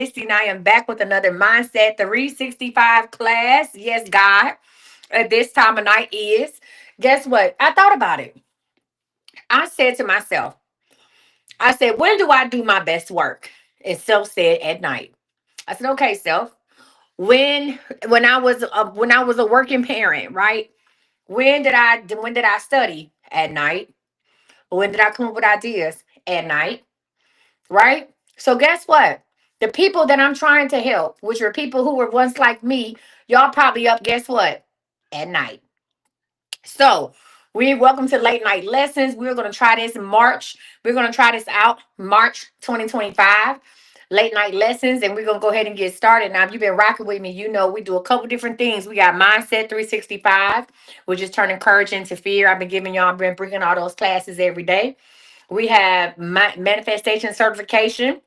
Misty, and I am back with another Mindset 365 class. Yes, God. At this time of night is. Guess what? I thought about it. I said to myself, I said, when do I do my best work? And self said at night. I said, okay, self. When when I was a working parent, right? When did I study at night? When did I come up with ideas at night? Right? So guess what? The people that I'm trying to help, which are people who were once like me, y'all probably up, guess what? At night. So we welcome to late night lessons. We're gonna try this in March. We're gonna try this out March 2025. Late night lessons, and we're gonna go ahead and get started. Now, if you've been rocking with me, you know we do a couple different things. We got Mindset 365, which is turning courage into fear. I've been giving y'all, been bringing all those classes every day. We have manifestation certification,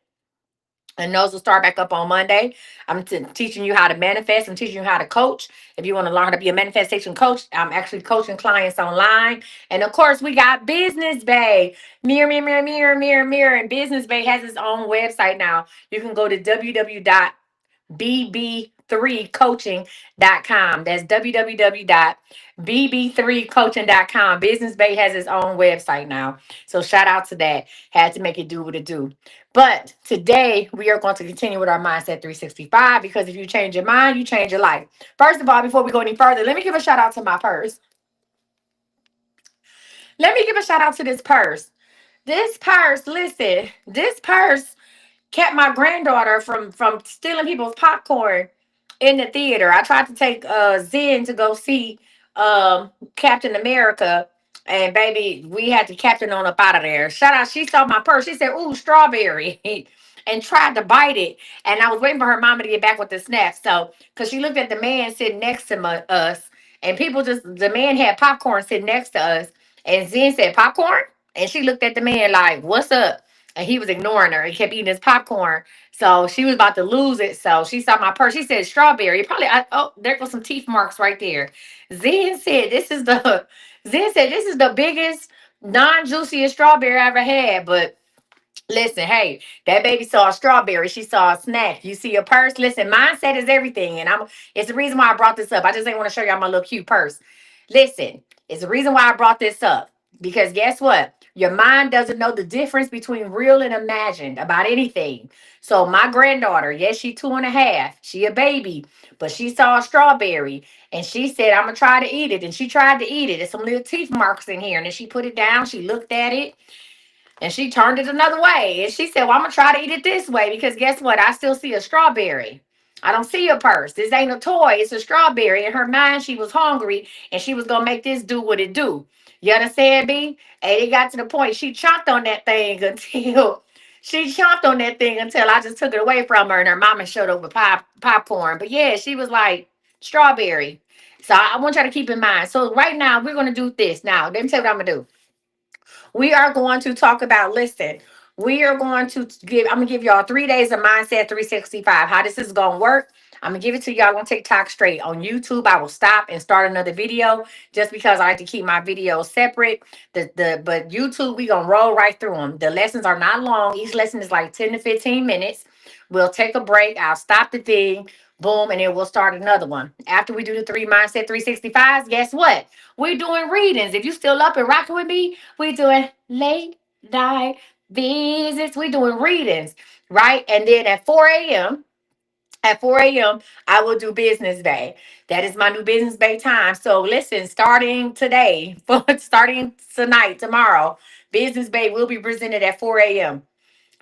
and those will start back up on Monday. I'm teaching you how to manifest. I'm teaching you how to coach. If you want to learn how to be a manifestation coach, I'm actually coaching clients online. And of course, we got Business Bay. Mirror, mirror, mirror, mirror, mirror, mirror. And Business Bay has its own website now. You can go to bb3coaching.com. That's www.bb3coaching.com. Business Bay has its own website now. So shout out to that. Had to make it do what it do. But today we are going to continue with our Mindset 365, because if you change your mind, you change your life. First of all, before we go any further, let me give a shout out to my purse. Let me give a shout out to this purse. This purse, listen, this purse kept my granddaughter from stealing people's popcorn in the theater. I tried to take Zen to go see Captain America, and baby, we had the captain on up out of there. Shout out, she saw my purse. She said, "Ooh, strawberry." And tried to bite it. And I was waiting for her mama to get back with the snack. So, because she looked at the man sitting next to us, and the man had popcorn sitting next to us. And Zen said, "Popcorn?" And she looked at the man like, "What's up?" And he was ignoring her. He kept eating his popcorn. So she was about to lose it. So she saw my purse. She said strawberry. Probably, oh, there goes some teeth marks right there. Zen said, this is the Zen said this is the biggest non-juiciest strawberry I ever had. But listen, hey, that baby saw a strawberry. She saw a snack. You see a purse. Listen, mindset is everything. And it's the reason why I brought this up. I just ain't want to show y'all my little cute purse. Listen, it's the reason why I brought this up. Because guess what? Your mind doesn't know the difference between real and imagined about anything. So my granddaughter, yes, she 2.5. She a baby, but she saw a strawberry and she said, "I'm gonna try to eat it." And she tried to eat it. There's some little teeth marks in here. And then she put it down. She looked at it and she turned it another way. And she said, "Well, I'm gonna try to eat it this way, because guess what? I still see a strawberry. I don't see a purse. This ain't a toy. It's a strawberry." In her mind, she was hungry and she was gonna make this do what it do. You understand me? And it got to the point she chomped on that thing until I just took it away from her, and her mama showed up with popcorn. But yeah, she was like strawberry. So I want y'all to keep in mind. So right now we're gonna do this. Now, let me tell you what I'm gonna do. We are going to talk about, listen, we are going to I'm gonna give y'all 3 days of Mindset 365. How this is gonna work. I'm gonna give it to y'all on TikTok straight. On YouTube, I will stop and start another video, just because I like to keep my videos separate. But YouTube, we gonna roll right through them. The lessons are not long. Each lesson is like 10 to 15 minutes. We'll take a break. I'll stop the thing. Boom, and then we'll start another one. After we do the three Mindset 365s, guess what? We're doing readings. If you still up and rocking with me, we're doing late night visits. We're doing readings, right? And then at 4 a.m., I will do Business Bay. That is my new Business Bay time. So listen, starting today, starting tonight, tomorrow, Business Bay will be presented at 4 a.m.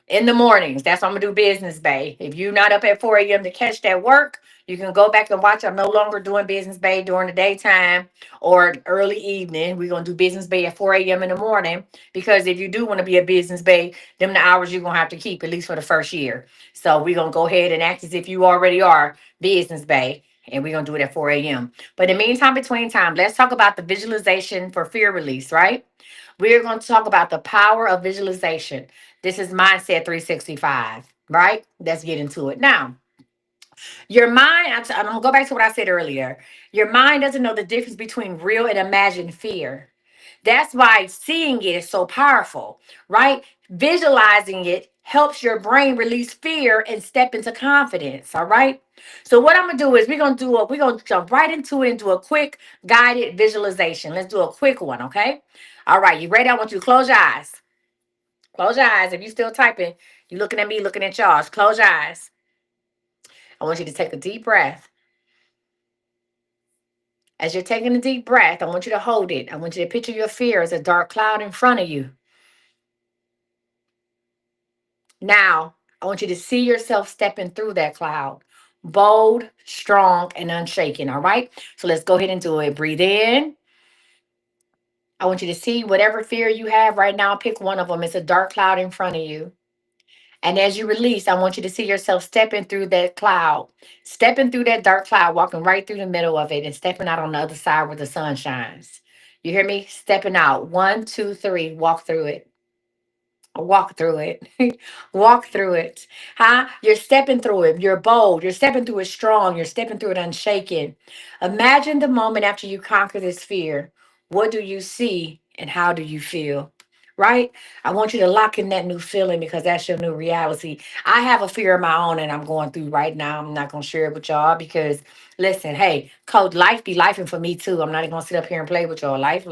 in the mornings. That's what I'm gonna do, Business Bay. If you're not up at 4 a.m. to catch that work, you can go back and watch. I'm no longer doing Business Bay during the daytime or early evening. We're gonna do Business Bay at 4 a.m. in the morning, because if you do want to be a Business Bay, them the hours you're gonna have to keep, at least for the first year. So we're gonna go ahead and act as if you already are Business Bay. And we're gonna do it at 4 a.m. But in the meantime, between time, let's talk about the visualization for fear release, right? We're going to talk about the power of visualization. This is Mindset 365, right? Let's get into it. Now, your mind, I'm going to go back to what I said earlier. Your mind doesn't know the difference between real and imagined fear. That's why seeing it is so powerful, right? Visualizing it helps your brain release fear and step into confidence. All right. So what I'm gonna do is we're gonna jump right into it and do a quick guided visualization. Let's do a quick one, okay? All right, you ready? I want you to close your eyes. Close your eyes. If you still typing, you looking at me, looking at y'all. Close your eyes. I want you to take a deep breath. As you're taking a deep breath, I want you to hold it. I want you to picture your fear as a dark cloud in front of you. Now, I want you to see yourself stepping through that cloud, bold, strong, and unshaken. All right. So let's go ahead and do it. Breathe in. I want you to see whatever fear you have right now. Pick one of them. It's a dark cloud in front of you. And as you release, I want you to see yourself stepping through that cloud, stepping through that dark cloud, walking right through the middle of it and stepping out on the other side where the sun shines. You hear me? Stepping out. One, two, three. Walk through it. Walk through it. Walk through it. Huh? You're stepping through it. You're bold. You're stepping through it strong. You're stepping through it unshaken. Imagine the moment after you conquer this fear. What do you see and how do you feel? Right? I want you to lock in that new feeling because that's your new reality. I have a fear of my own and I'm going through right now. I'm not going to share it with y'all because listen, hey, coach, life be lifing for me too. I'm not even going to sit up here and play with y'all. Life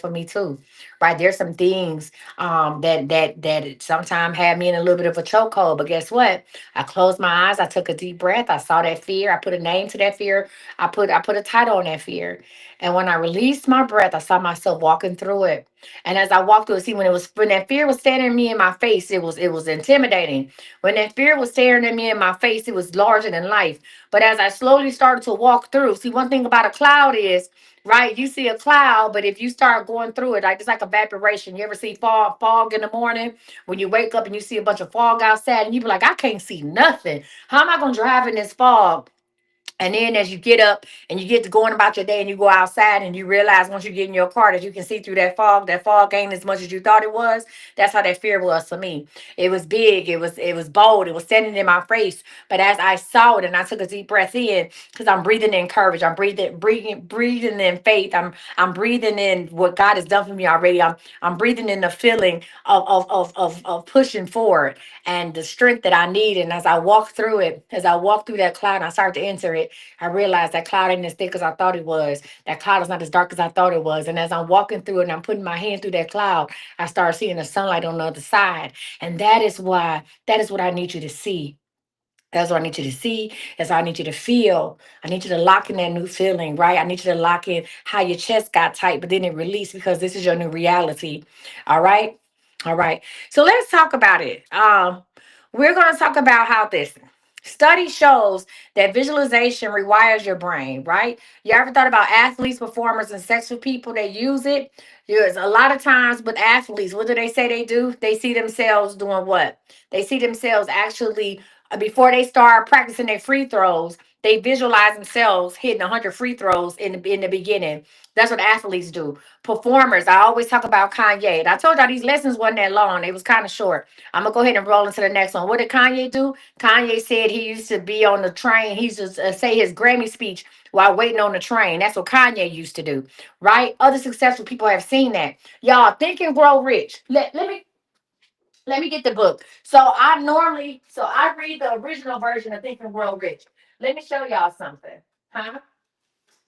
for me too. Right? There's some things that sometimes had me in a little bit of a chokehold. But guess what? I closed my eyes. I took a deep breath. I saw that fear. I put a name to that fear. I put a title on that fear. And when I released my breath, I saw myself walking through it. And as I walked through it, see when that fear was staring at me in my face, it was intimidating. When that fear was staring at me in my face, it was larger than life. But as I slowly started to walk through, see one thing about a cloud is right? You see a cloud, but if you start going through it, like it's like evaporation. You ever see fog in the morning when you wake up and you see a bunch of fog outside and you be like, I can't see nothing. How am I gonna drive in this fog? And then as you get up and you get to going about your day and you go outside and you realize once you get in your car that you can see through that fog ain't as much as you thought it was. That's how that fear was for me. It was big, it was bold, it was standing in my face. But as I saw it and I took a deep breath in, because I'm breathing in courage, I'm breathing in faith, I'm breathing in what God has done for me already. I'm breathing in the feeling of pushing forward and the strength that I need. And as I walk through it, as I walk through that cloud and I start to enter it, I realized that cloud ain't as thick as I thought it was. That cloud is not as dark as I thought it was. And as I'm walking through it and I'm putting my hand through that cloud, I start seeing the sunlight on the other side. And that is what I need you to see. That's what I need you to see. That's what I need you to feel. I need you to lock in that new feeling, right? I need you to lock in how your chest got tight, but then it released because this is your new reality. All right. All right. So let's talk about it. We're going to talk about how this study shows that visualization rewires your brain, right? You ever thought about athletes, performers, and successful people that use it? There's a lot of times with athletes, what do they say they do? They see themselves doing what? They see themselves actually before they start practicing their free throws, they visualize themselves hitting 100 free throws in the beginning. That's what athletes do. Performers, I always talk about Kanye. And I told y'all these lessons wasn't that long. They was kind of short. I'm gonna go ahead and roll into the next one. What did Kanye do? Kanye said he used to be on the train. He used to say his Grammy speech while waiting on the train. That's what Kanye used to do, right? Other successful people have seen that. Y'all think and grow rich. Let me get the book. So I read the original version of Think and Grow Rich. Let me show y'all something. Huh?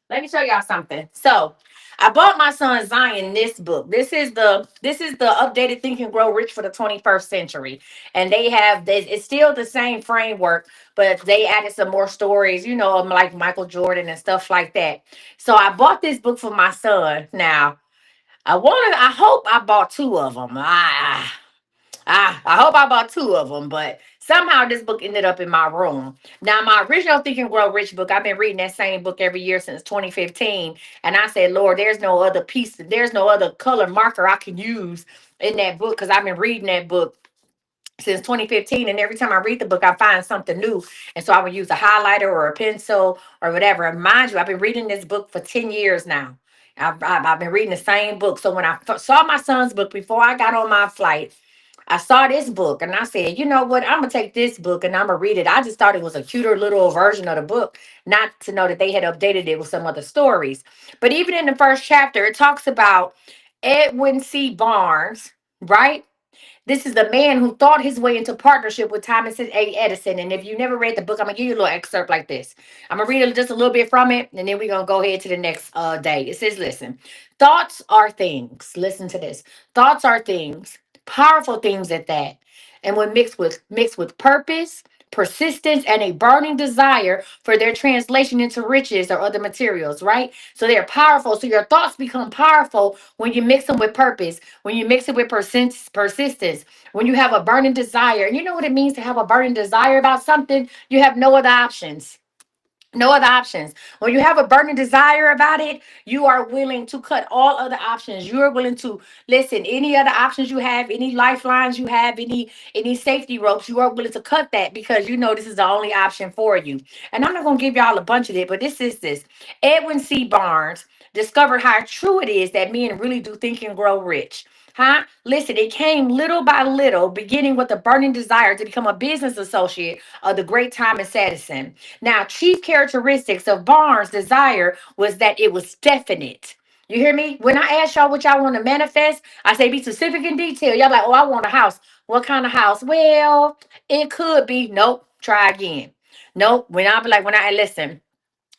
Let me show y'all something. So I bought my son Zion this book. This is the updated Think and Grow Rich for the 21st century. And it's still the same framework, but they added some more stories, like Michael Jordan and stuff like that. So I bought this book for my son. Now I hope I bought two of them. I hope I bought two of them, but somehow this book ended up in my room. Now, my original Think and Grow Rich book, I've been reading that same book every year since 2015. And I said, Lord, there's no other color marker I can use in that book because I've been reading that book since 2015. And every time I read the book, I find something new. And so I would use a highlighter or a pencil or whatever. And mind you, I've been reading this book for 10 years now. I've been reading the same book. So when I saw my son's book before I got on my flight, I saw this book and I said, you know what? I'm gonna take this book and I'm gonna read it. I just thought it was a cuter little version of the book, not to know that they had updated it with some other stories. But even in the first chapter, it talks about Edwin C. Barnes, right? This is the man who thought his way into partnership with Thomas A. Edison. And if you never read the book, I'm gonna give you a little excerpt like this. I'm gonna read just a little bit from it, and then we're gonna go ahead to the next day. It says, listen, thoughts are things. Listen to this. Thoughts are things, powerful things at that. And when mixed with purpose, persistence, and a burning desire for their translation into riches or other materials, right? So they're powerful. So your thoughts become powerful when you mix them with purpose, when you mix it with persistence, when you have a burning desire. And you know what it means to have a burning desire about something? You have no other options. No other options. When you have a burning desire about it, you are willing to cut all other options. You are willing to listen. Any other options you have, any lifelines you have, any safety ropes, you are willing to cut that because you know this is the only option for you. And I'm not gonna give y'all a bunch of it, but this is this. Edwin C. Barnes discovered how true it is that men really do think and grow rich. Huh? Listen, it came little by little, beginning with a burning desire to become a business associate of the great Thomas Edison. Now, chief characteristics of Barnes' desire was that it was definite. You hear me? When I ask y'all what y'all want to manifest, I say be specific and detail. Y'all like, oh, I want a house. What kind of house? Well, it could be. Nope. Try again. Nope. When I listen.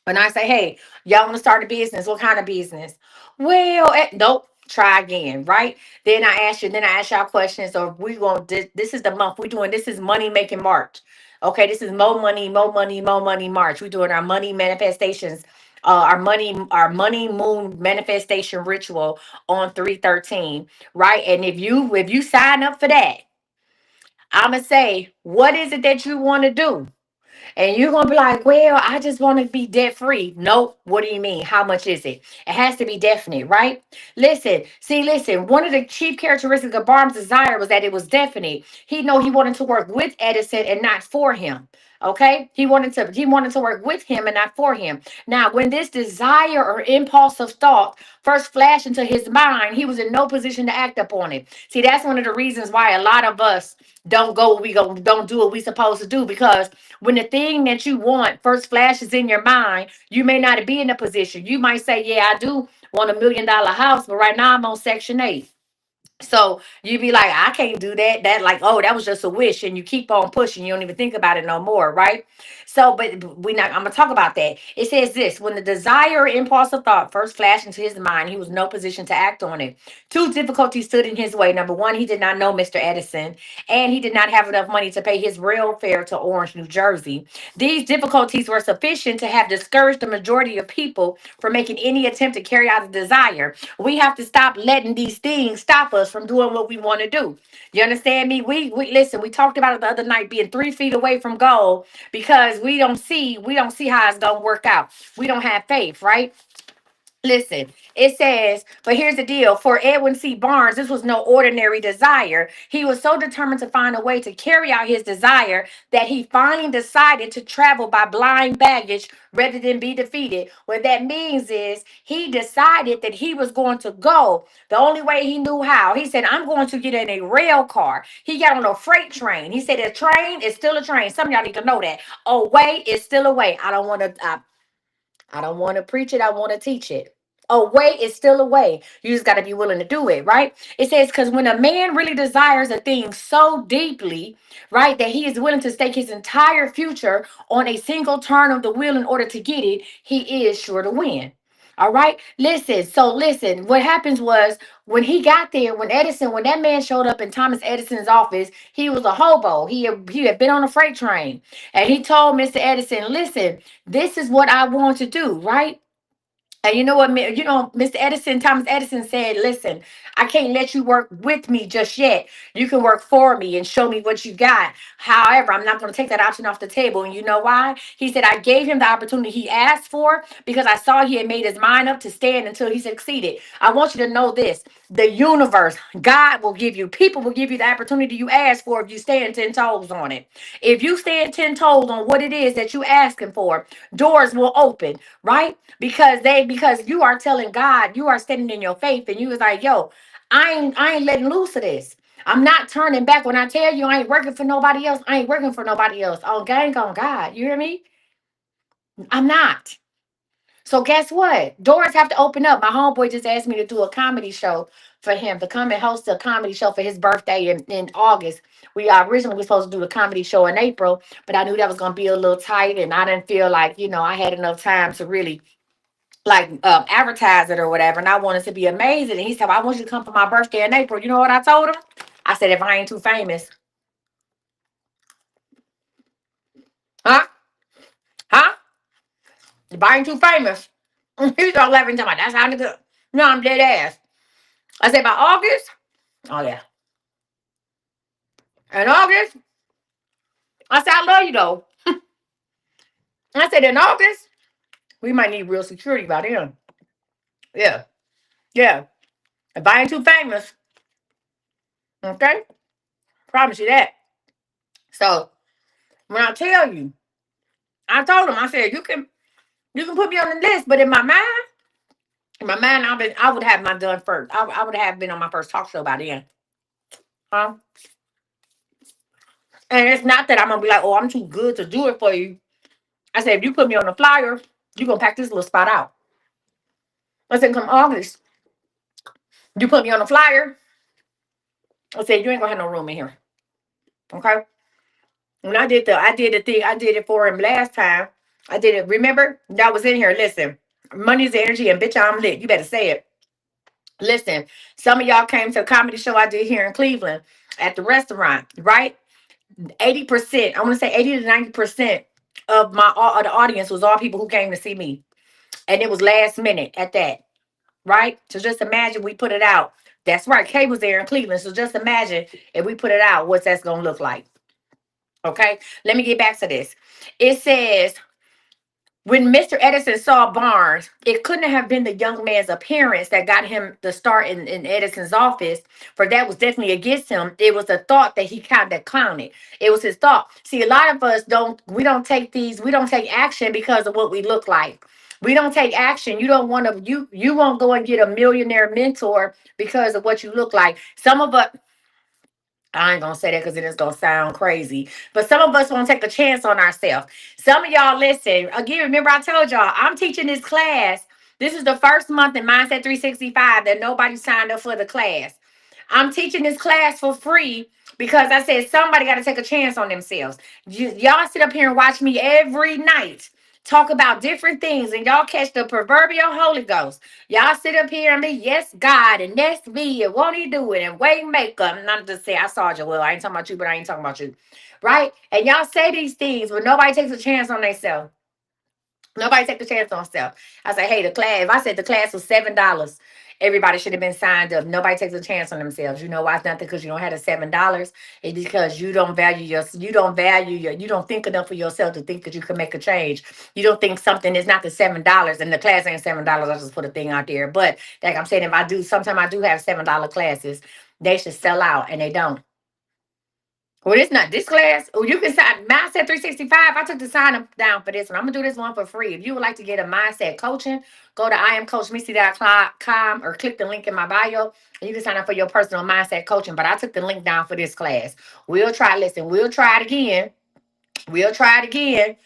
And I say, hey, y'all want to start a business? What kind of business? Well, nope. Try again, right? Then I ask y'all questions. So we going this is the month we're doing. This is money making March. Okay, this is more money, more money, more money March. We're doing our money manifestations, our money moon manifestation ritual on 313, right? And if you sign up for that, I'ma say, what is it that you want to do? And you're gonna be like, well, I just want to be debt free. Nope. What do you mean? How much is it? It has to be definite, right? Listen. One of the chief characteristics of Barnes' desire was that it was definite. He wanted to work with Edison and not for him. Okay, he wanted to work with him and not for him. Now, when this desire or impulse of thought first flashed into his mind, he was in no position to act upon it. See, that's one of the reasons why a lot of us don't do what we supposed to do, because when the thing that you want first flashes in your mind, you may not be in a position. You might say, yeah, I do want $1 million house, but right now I'm on Section 8. So you be like, I can't do that. That like, oh, that was just a wish, and you keep on pushing. You don't even think about it no more, right? So, but we not. I'm gonna talk about that. It says this: when the desire or impulse of thought first flashed into his mind, he was in no position to act on it. Two difficulties stood in his way. Number one, he did not know Mr. Edison, and he did not have enough money to pay his rail fare to Orange, New Jersey. These difficulties were sufficient to have discouraged the majority of people from making any attempt to carry out the desire. We have to stop letting these things stop us from doing what we want to do. You understand me? We listen. We talked about it the other night, being 3 feet away from goal because we don't see how it's gonna work out. We don't have faith, right? Listen, it says, but here's the deal. For Edwin C. Barnes, this was no ordinary desire. He was so determined to find a way to carry out his desire that he finally decided to travel by blind baggage rather than be defeated. What that means is he decided that he was going to go the only way he knew how. He said, I'm going to get in a rail car. He got on a freight train. He said, a train is still a train. Some of y'all need to know that. A way is still a way. I don't want to preach it. I want to teach it. A way is still a way. You just got to be willing to do it, right? It says, because when a man really desires a thing so deeply, right, that he is willing to stake his entire future on a single turn of the wheel in order to get it, he is sure to win. All right. Listen. So listen. What happens was when he got there, when that man showed up in Thomas Edison's office, he was a hobo. He had been on a freight train, and he told Mr. Edison, "Listen, this is what I want to do, right?" And you know what, Mr. Edison, Thomas Edison said, listen, I can't let you work with me just yet. You can work for me and show me what you got. However, I'm not going to take that option off the table. And you know why? He said, I gave him the opportunity he asked for because I saw he had made his mind up to stand until he succeeded. I want you to know this. The universe, God will give you, people will give you the opportunity you ask for if you stand 10 toes on it. If you stand 10 toes on what it is that you asking for, doors will open, right? Because you are telling God, you are standing in your faith, and you was like, yo, I ain't letting loose of this. I'm not turning back. When I tell you I ain't working for nobody else, I ain't working for nobody else. On gang on God. You hear me? I'm not. So guess what? Doors have to open up. My homeboy just asked me to do a comedy show for him to come and host a comedy show for his birthday in August. We originally were supposed to do a comedy show in April, but I knew that was gonna be a little tight, and I didn't feel like I had enough time to really like advertise it or whatever. And I wanted to be amazing. And he said, well, I want you to come for my birthday in April. You know what I told him? I said, if I ain't too famous, huh? Huh? If I ain't too famous, he started laughing to me. That's how nigga. No, I'm dead ass. I said by August. Oh yeah. In August, I said, I love you though. I said, in August, we might need real security by then. Yeah. Yeah. If I ain't too famous, okay? Promise you that. So when I tell you, I told him, I said, you can put me on the list, but in my mind, I would have my done first. I would have been on my first talk show by then. Huh? And it's not that I'm gonna be like, oh, I'm too good to do it for you. I said, if you put me on the flyer, you gonna pack this little spot out. I said, come August, you put me on the flyer. I said, you ain't gonna have no room in here. Okay? When I did the thing, I did it for him last time. I did it. Remember? Y'all was in here. Listen, money's the energy, and bitch, I'm lit. You better say it. Listen, some of y'all came to a comedy show I did here in Cleveland at the restaurant, right? 80%, I want to say 80 to 90% of the audience was all people who came to see me. And it was last minute at that, right? So just imagine we put it out. That's right. Kay was there in Cleveland. So just imagine if we put it out, what's that's gonna look like. Okay. Let me get back to this. It says when Mr. Edison saw Barnes, it couldn't have been the young man's appearance that got him the start in Edison's office, for that was definitely against him. It was a thought that he kind of clowned. It was his thought. See, a lot of us we don't take action because of what we look like. We don't take action. You don't want to, you won't go and get a millionaire mentor because of what you look like. Some of us, I ain't gonna say that because it is gonna sound crazy. But some of us won't take a chance on ourselves. Some of y'all listen. Again, remember I told y'all I'm teaching this class. This is the first month in Mindset 365 that nobody signed up for the class. I'm teaching this class for free because I said somebody got to take a chance on themselves. Y'all sit up here and watch me every night talk about different things, and y'all catch the proverbial Holy Ghost. Y'all sit up here and be, yes, God, and that's me, and won't he do it, and wait makeup. And I'm just saying, I saw you. Well, I ain't talking about you, but I ain't talking about you. Right? And y'all say these things, but nobody takes a chance on themselves. Nobody take a chance on self. I say, hey, the class. If I said the class was $7, everybody should have been signed up. Nobody takes a chance on themselves. You know why? It's not because you don't have the $7. It's because you don't think enough of yourself to think that you can make a change. You don't think something is not the $7, and the class ain't $7. I just put a thing out there. But like I'm saying, if I do, sometimes I do have $7 classes. They should sell out, and they don't. Well, it's not this class. Oh, you can sign Mindset 365. I took the sign up down for this one. I'm gonna do this one for free. If you would like to get a mindset coaching, go to IamCoachMisty.com or click the link in my bio, and you can sign up for your personal mindset coaching. But I took the link down for this class. We'll try it again. We'll try it again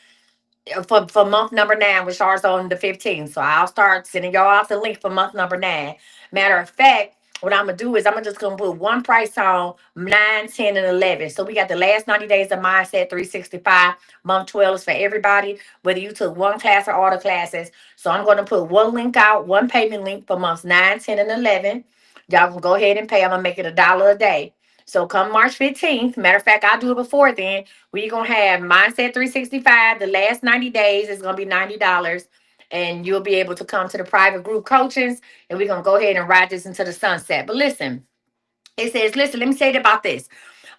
for month number 9, which starts on the 15th. So I'll start sending y'all off the link for month number 9. Matter of fact, what I'm gonna do is I'm just gonna put one price on 9, 10, and 11. So we got the last 90 days of Mindset 365. Month 12 is for everybody, whether you took one class or all the classes. So I'm gonna put one link out, one payment link for months 9, 10, and 11. Y'all can go ahead and pay. I'm gonna make it $1 a day. So come March 15th, matter of fact, I'll do it before then. We're going to have Mindset 365. The last 90 days is going to be $90. And you'll be able to come to the private group coachings. And we're going to go ahead and ride this into the sunset. But listen, it says, listen, let me say it about this.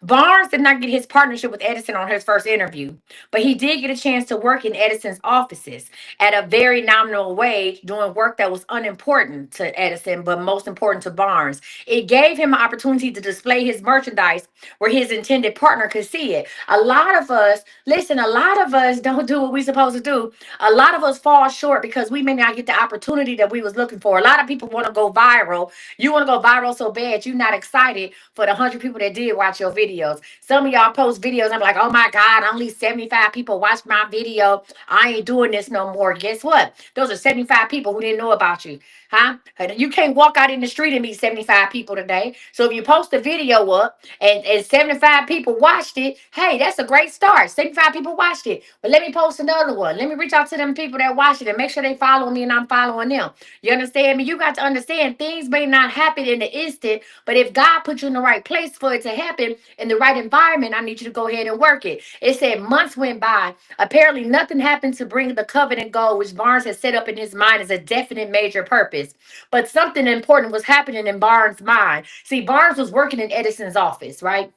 Barnes did not get his partnership with Edison on his first interview, but he did get a chance to work in Edison's offices at a very nominal wage, doing work that was unimportant to Edison, but most important to Barnes. It gave him an opportunity to display his merchandise where his intended partner could see it. A lot of us, listen, a lot of us don't do what we're supposed to do. A lot of us fall short because we may not get the opportunity that we was looking for. A lot of people want to go viral. You want to go viral so bad, you're not excited for the 100 people that did watch your video. videos. Some of y'all post videos. I'm like, oh my God, only 75 people watched my video. I ain't doing this no more. Guess what? Those are 75 people who didn't know about you. Huh? And you can't walk out in the street and meet 75 people today. So if you post a video up and 75 people watched it, hey, that's a great start. 75 people watched it. But let me post another one. Let me reach out to them people that watched it and make sure they follow me and I'm following them. You understand me? You got to understand things may not happen in the instant, but if God put you in the right place for it to happen in the right environment, I need you to go ahead and work it. It said months went by. Apparently, nothing happened to bring the covenant goal, which Barnes had set up in his mind as a definite major purpose. But something important was happening in Barnes' mind. See, Barnes was working in Edison's office, right?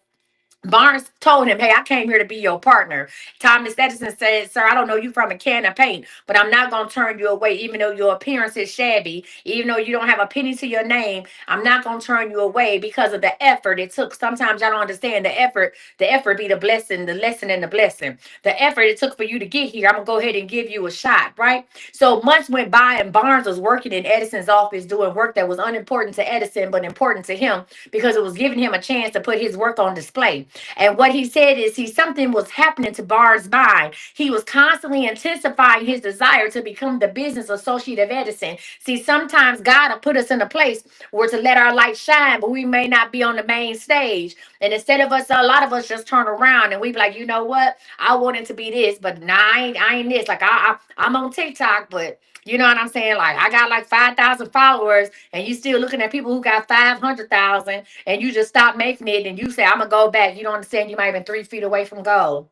Barnes told him, hey, I came here to be your partner. Thomas Edison said, sir, I don't know you from a can of paint, but I'm not going to turn you away, even though your appearance is shabby, even though you don't have a penny to your name. I'm not going to turn you away because of the effort it took. Sometimes y'all don't understand the effort be the blessing, the lesson and the blessing. The effort it took for you to get here, I'm going to go ahead and give you a shot, right? So months went by and Barnes was working in Edison's office doing work that was unimportant to Edison, but important to him because it was giving him a chance to put his work on display. And what he said is, something was happening to Barnes' mind. He was constantly intensifying his desire to become the business associate of Edison. See, sometimes God will put us in a place where to let our light shine, but we may not be on the main stage. And instead of us, a lot of us just turn around and we be like, you know what? I wanted to be this, but nah, I ain't this. Like I'm on TikTok, but you know what I'm saying? Like I got like 5,000 followers, and you still looking at people who got 500,000, and you just stop making it, and you say, I'm gonna go back. You don't understand? You might have been 3 feet away from goal.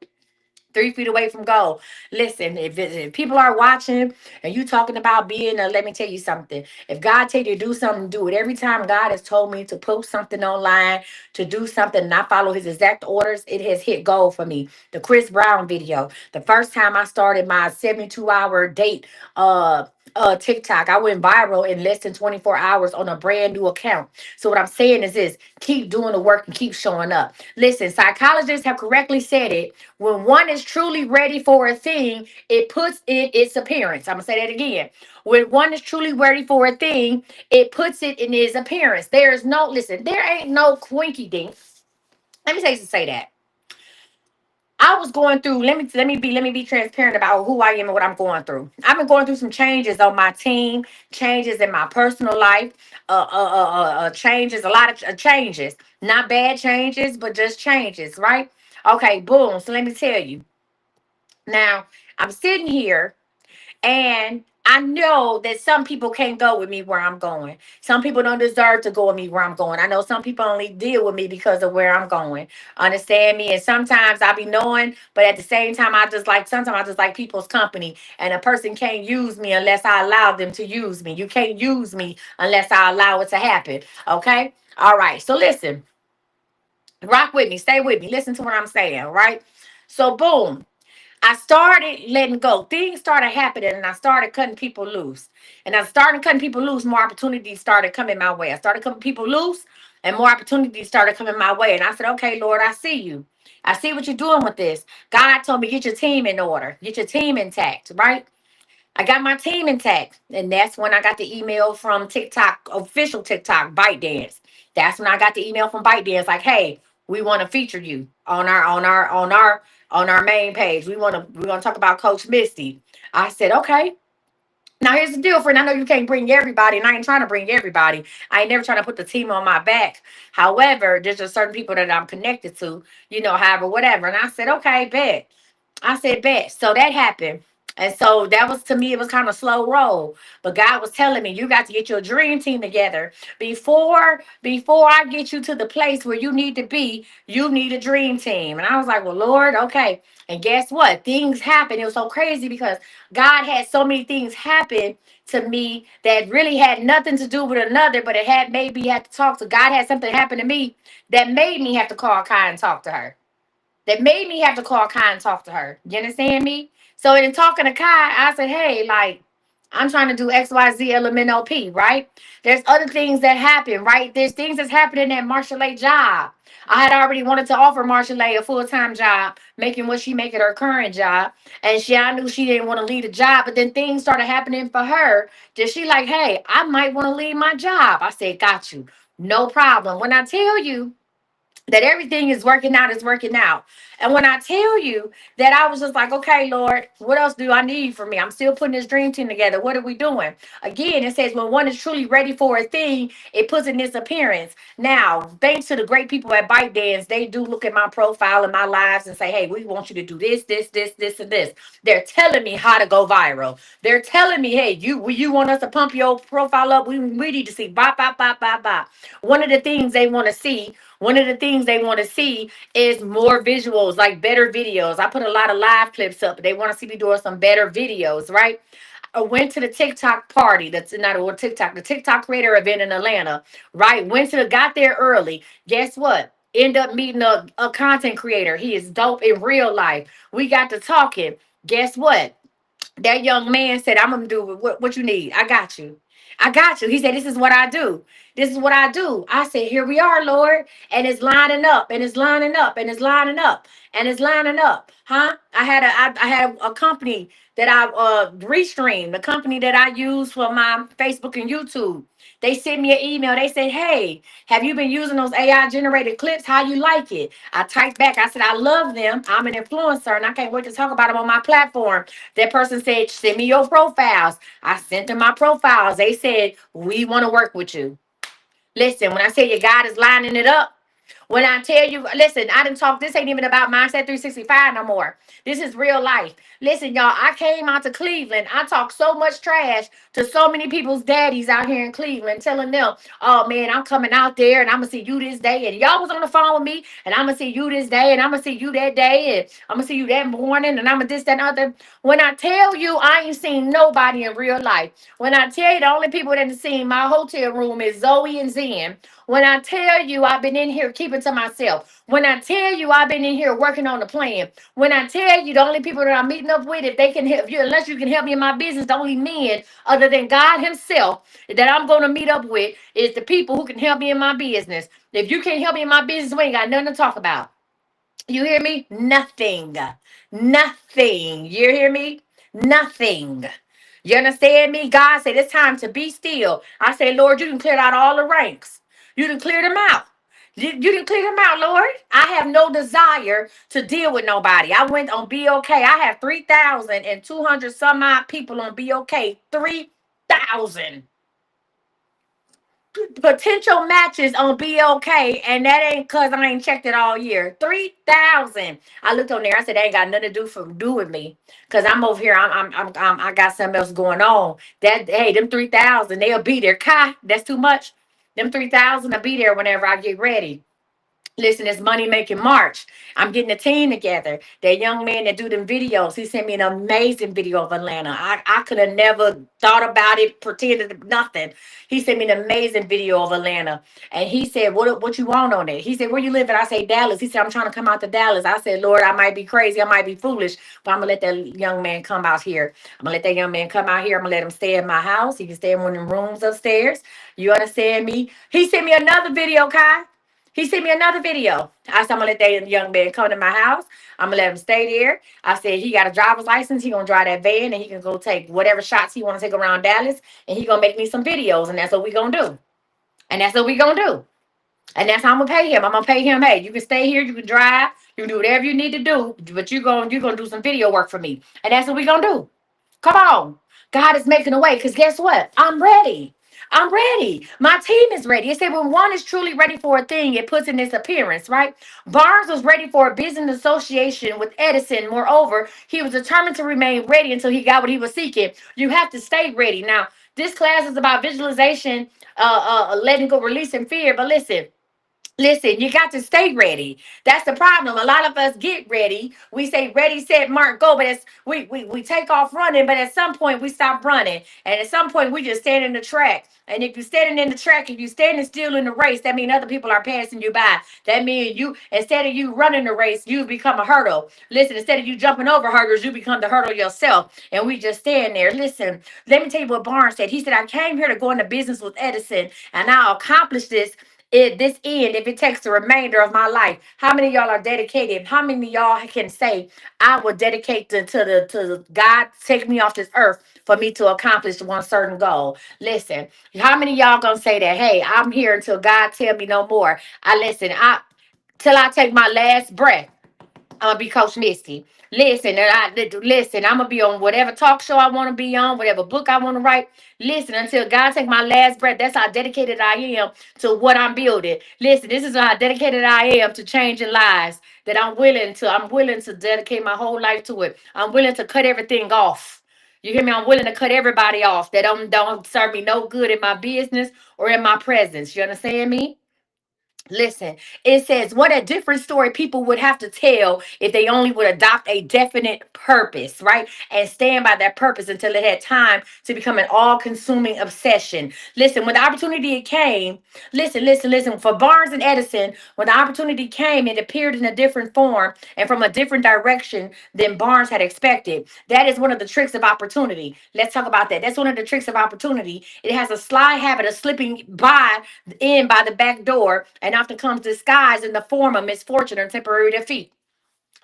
3 feet away from goal. Listen, if people are watching and you talking about being let me tell you something. If God tell you to do something, do it. Every time God has told me to post something online, to do something, and I follow his exact orders, it has hit goal for me. The Chris Brown video. The first time I started my 72-hour date TikTok, I went viral in less than 24 hours on a brand new account. So what I'm saying is this: keep doing the work and keep showing up. Listen, psychologists have correctly said it. When one is truly ready for a thing, it puts in its appearance. I'm going to say that again. When one is truly ready for a thing, it puts it in its appearance. There is no, listen, there ain't no quinky dink. Say that. I was going through, let me be transparent about who I am and what I'm going through. I've been going through some changes on my team, changes in my personal life, changes, a lot of changes. Not bad changes, but just changes, right? Okay, boom. So let me tell you. Now, I'm sitting here and I know that some people can't go with me where I'm going. Some people don't deserve to go with me where I'm going. I know some people only deal with me because of where I'm going. Understand me? And sometimes I be knowing, but at the same time, sometimes I just like people's company. And a person can't use me unless I allow them to use me. You can't use me unless I allow it to happen. Okay? All right. So listen, rock with me, stay with me, listen to what I'm saying, right? So, boom. I started letting go. Things started happening and I started cutting people loose. And I started cutting people loose, more opportunities started coming my way. I started cutting people loose and more opportunities started coming my way. And I said, okay, Lord, I see you. I see what you're doing with this. God told me, get your team in order, get your team intact, right? I got my team intact. And that's when I got the email from TikTok, official TikTok, ByteDance. That's when I got the email from ByteDance like, hey, we want to feature you on our main page. We're gonna talk about Coach Misty. I said, okay. Now here's the deal, friend. I know you can't bring everybody, and I ain't trying to bring everybody. I ain't never trying to put the team on my back. However, there's just certain people that I'm connected to, however, whatever. And I said, okay, bet. I said, bet. So that happened. And so that was, to me, it was kind of slow roll. But God was telling me, you got to get your dream team together. Before I get you to the place where you need to be, you need a dream team. And I was like, well, Lord, okay. And guess what? Things happened. It was so crazy because God had so many things happen to me that really had nothing to do with another, but it had made me have to talk to God. Had something happen to me that made me have to call Kai and talk to her, that made me have to call Kai and talk to her. You understand me? So in talking to Kai, I said, hey, like, I'm trying to do XYZ LMNOP, right? There's other things that happen, right? There's things that's happening at Marshall A job. I had already wanted to offer Marshall A full-time job, making what she make at her current job. And I knew she didn't want to leave the job, but then things started happening for her. That she like, hey, I might want to leave my job. I said, got you. No problem. When I tell you, that everything is working out, is working out. And when I tell you that, I was just like, okay, Lord, what else do I need from me? I'm still putting this dream team together. What are we doing? Again, it says when one is truly ready for a thing, it puts in its appearance. Now, thanks to the great people at Bite Dance, they do look at my profile and my lives and say, hey, we want you to do this, this, and this. They're telling me how to go viral. They're telling me, hey, you want us to pump your profile up? We need to see bop, bop, bop, bop, bop. One of the things they want to see one of the things they want to see is more visuals, like better videos. I put a lot of live clips up. They want to see me doing some better videos, right? I went to the TikTok party. That's not a TikTok, the TikTok creator event in Atlanta, right? Got there early. Guess what? End up meeting a content creator. He is dope in real life. We got to talking. Guess what? That young man said, I'm gonna do what you need. I got you. I got you. He said, this is what I do. This is what I do. I said, here we are, Lord. And it's lining up, and it's lining up, and it's lining up, and it's lining up. Huh? I had a company that I restreamed, the company that I use for my Facebook and YouTube. They sent me an email. They said, hey, have you been using those AI generated clips? How you like it? I typed back. I said, I love them. I'm an influencer and I can't wait to talk about them on my platform. That person said, send me your profiles. I sent them my profiles. They said, we want to work with you. Listen, when I tell you God is lining it up, when I tell you, listen, I didn't talk, this ain't even about Mindset 365 no more. This is real life. Listen, y'all, I came out to Cleveland. I talked so much trash to so many people's daddies out here in Cleveland, telling them, oh man, I'm coming out there and I'm going to see you this day. And y'all was on the phone with me and I'm going to see you this day and I'm going to see you that day and I'm going to see you that morning and I'm going to this, that, and other. When I tell you, I ain't seen nobody in real life. When I tell you, the only people that have seen my hotel room is Zoe and Zen. When I tell you I've been in here keeping to myself. When I tell you I've been in here working on the plan. When I tell you the only people that I'm meeting up with, if they can help you, unless you can help me in my business, the only men other than God Himself that I'm going to meet up with is the people who can help me in my business. If you can't help me in my business, we ain't got nothing to talk about. You hear me? Nothing. Nothing. You hear me? Nothing. You understand me? God said it's time to be still. I said, Lord, you done cleared out all the ranks. You done cleared them out. You didn't clear them out, Lord. I have no desire to deal with nobody. I went on BOK. I have 3,200 some odd people on BOK. 3,000 potential matches on BLK, and that ain't cause I ain't checked it all year. 3,000. I looked on there. I said, they ain't got nothing to do with me, cause I'm over here. I got something else going on. That hey, them 3,000, they'll be there. Kai, that's too much. Them 3,000 will be there whenever I get ready. Listen, it's money making March. I'm getting a team together. That young man that do them videos, he sent me an amazing video of Atlanta. I could have never thought about it, pretended nothing. He sent me an amazing video of Atlanta. And he said, what you want on it? He said, where you live at? I say, Dallas. He said, I'm trying to come out to Dallas. I said, Lord, I might be crazy. I might be foolish, but I'm going to let that young man come out here. I'm going to let that young man come out here. I'm going to let him stay in my house. He can stay in one of the rooms upstairs. You understand me? He sent me another video, Kai. He sent me another video. I said, I'm gonna let that young man come to my house. I'm gonna let him stay there. I said he got a driver's license. He gonna drive that van and he can go take whatever shots he wanna take around Dallas. And he gonna make me some videos. And that's what we gonna do. And that's what we gonna do. And that's how I'm gonna pay him. I'm gonna pay him, hey, you can stay here, you can drive, you can do whatever you need to do, but you're gonna do some video work for me. And that's what we gonna do. Come on. God is making a way. Because guess what? I'm ready. I'm ready. My team is ready. It said when one is truly ready for a thing, it puts in its appearance, right? Barnes was ready for a business association with Edison. Moreover, he was determined to remain ready until he got what he was seeking. You have to stay ready. Now, this class is about visualization, letting go, releasing fear. But listen, listen, you got to stay ready. That's the problem. A lot of us get ready. We say ready, set, mark, go, but it's we take off running, but at some point we stop running. And at some point we just stand in the track. And if you're standing in the track, if you're standing still in the race, that means other people are passing you by. That means you, instead of you running the race, you become a hurdle. Listen, instead of you jumping over hurdles, you become the hurdle yourself. And we just stand there. Listen, let me tell you what Barnes said. He said, I came here to go into business with Edison, and I'll accomplish this end if it takes the remainder of my life. How many of y'all are dedicated? How many of y'all can say I will dedicate to God take me off this earth for me to accomplish one certain goal? Listen, how many of y'all gonna say that? Hey, I'm here until God tell me no more. I listen. till I take my last breath. I'm gonna be Coach Misty. Listen. I'm gonna be on whatever talk show I want to be on, whatever book I want to write. Listen until God take my last breath. That's how dedicated I am to what I'm building. Listen, this is how dedicated I am to changing lives. That I'm willing to dedicate my whole life to it. I'm willing to cut everything off. You hear me? I'm willing to cut everybody off that don't serve me no good in my business or in my presence. You understand me? Listen, it says, what a different story people would have to tell if they only would adopt a definite purpose, right? And stand by that purpose until it had time to become an all consuming obsession. Listen, when the opportunity came, listen, for Barnes and Edison, when the opportunity came, it appeared in a different form and from a different direction than Barnes had expected. That is one of the tricks of opportunity. Let's talk about that. That's one of the tricks of opportunity. It has a sly habit of slipping by the back door and often comes disguised in the form of misfortune or temporary defeat.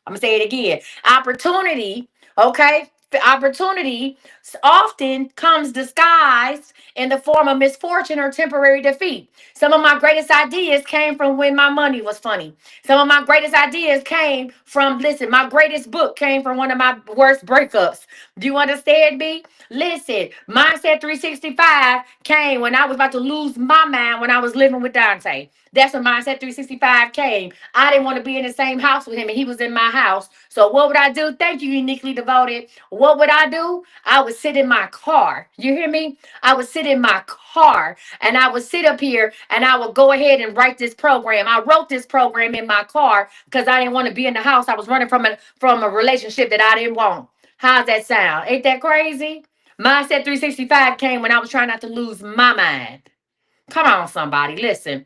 I'm gonna say it again. Opportunity, okay? Opportunity often comes disguised in the form of misfortune or temporary defeat. Some of my greatest ideas came from when my money was funny. Some of my greatest ideas came from, listen, my greatest book came from one of my worst breakups. Do you understand me? Listen, Mindset 365 came when I was about to lose my mind when I was living with Dante. That's when Mindset 365 came. I didn't want to be in the same house with him, and he was in my house. So what would I do? Thank you, Uniquely Devoted. What would I do? I would sit in my car. You hear me? I would sit in my car, and I would sit up here, and I would go ahead and write this program. I wrote this program in my car because I didn't want to be in the house. I was running from a relationship that I didn't want. How's that sound? Ain't that crazy? Mindset 365 came when I was trying not to lose my mind. Come on, somebody, listen.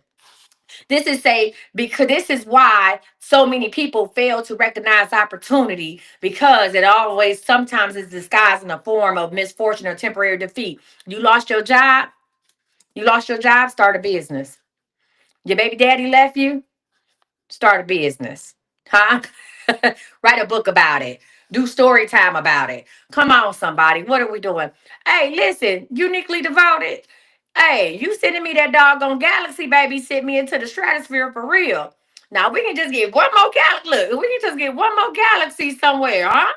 This is why so many people fail to recognize opportunity because it always sometimes is disguised in the form of misfortune or temporary defeat. You lost your job. You lost your job. Start a business. Your baby daddy left you. Start a business. Huh? Write a book about it. Do story time about it. Come on, somebody. What are we doing? Hey, listen, uniquely devoted. Hey, you sending me that doggone galaxy, baby, sent me into the stratosphere for real. Now we can just get one more galaxy. Look, we can just get one more galaxy somewhere, huh?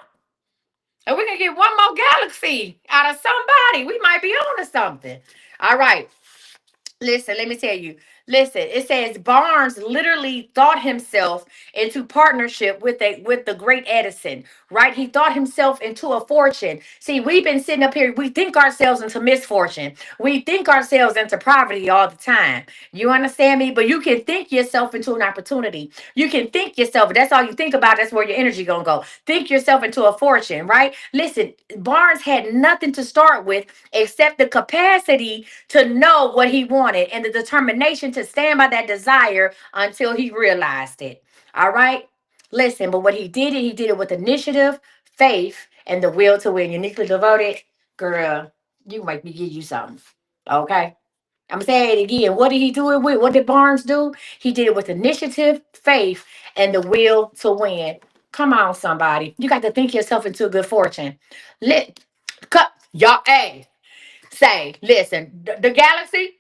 And we can get one more galaxy out of somebody. We might be on to something. All right. Listen, let me tell you. Listen, it says Barnes literally thought himself into partnership with the great Edison, right? He thought himself into a fortune. See, we've been sitting up here, we think ourselves into misfortune. We think ourselves into poverty all the time. You understand me? But you can think yourself into an opportunity. You can think yourself, that's all you think about, that's where your energy gonna go. Think yourself into a fortune, right? Listen, Barnes had nothing to start with except the capacity to know what he wanted and the determination to stand by that desire until he realized it. All right. Listen, but what he did it with initiative, faith, and the will to win. Uniquely devoted, girl, you make me give you something. Okay. I'm gonna say it again. What did he do it with? What did Barnes do? He did it with initiative, faith, and the will to win. Come on, somebody. You got to think yourself into good fortune. Let cut y'all. Hey, say, listen, the galaxy.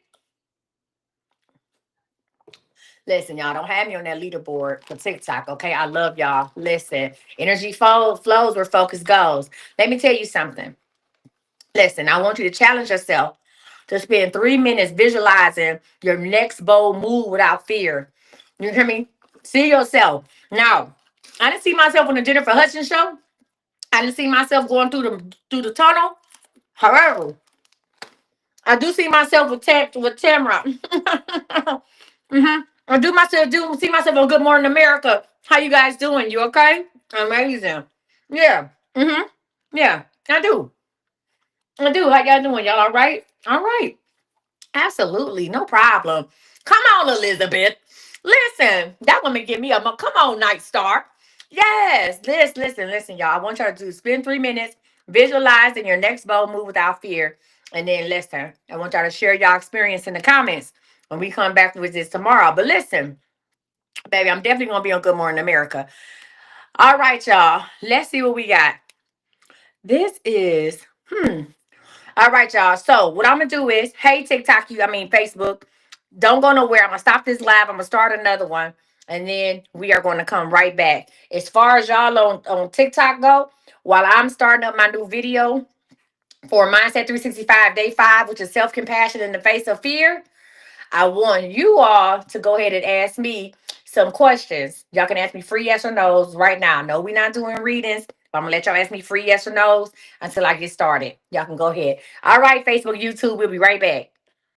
Listen, y'all don't have me on that leaderboard for TikTok, okay? I love y'all. Listen, energy flows where focus goes. Let me tell you something. Listen, I want you to challenge yourself to spend 3 minutes visualizing your next bold move without fear. You hear me? See yourself. Now, I didn't see myself on the Jennifer Hudson show. I didn't see myself going through the tunnel. However, I do see myself with Tamara. I do see myself on Good Morning America. How you guys doing? You okay? Amazing. Yeah. Yeah. I do. I do. How y'all doing? Y'all all right? All right. Absolutely. No problem. Come on, Elizabeth. Listen, that woman give me come on, Night Star. Yes. Listen, y'all. I want y'all to spend 3 minutes visualizing your next bold move without fear. And then listen, I want y'all to share y'all experience in the comments when we come back with this tomorrow. But listen, baby, I'm definitely gonna be on Good Morning America. All right, y'all. Let's see what we got. This is All right, y'all. So what I'm gonna do is, hey TikTok, Facebook, don't go nowhere. I'm gonna stop this live. I'm gonna start another one. And then we are going to come right back. As far as y'all on TikTok go, while I'm starting up my new video for Mindset 365 Day 5, which is self-compassion in the face of fear, I want you all to go ahead and ask me some questions. Y'all can ask me free yes or no's right now. No, we're not doing readings. But I'm gonna let y'all ask me free yes or no's until I get started. Y'all can go ahead. All right, Facebook, YouTube, we'll be right back.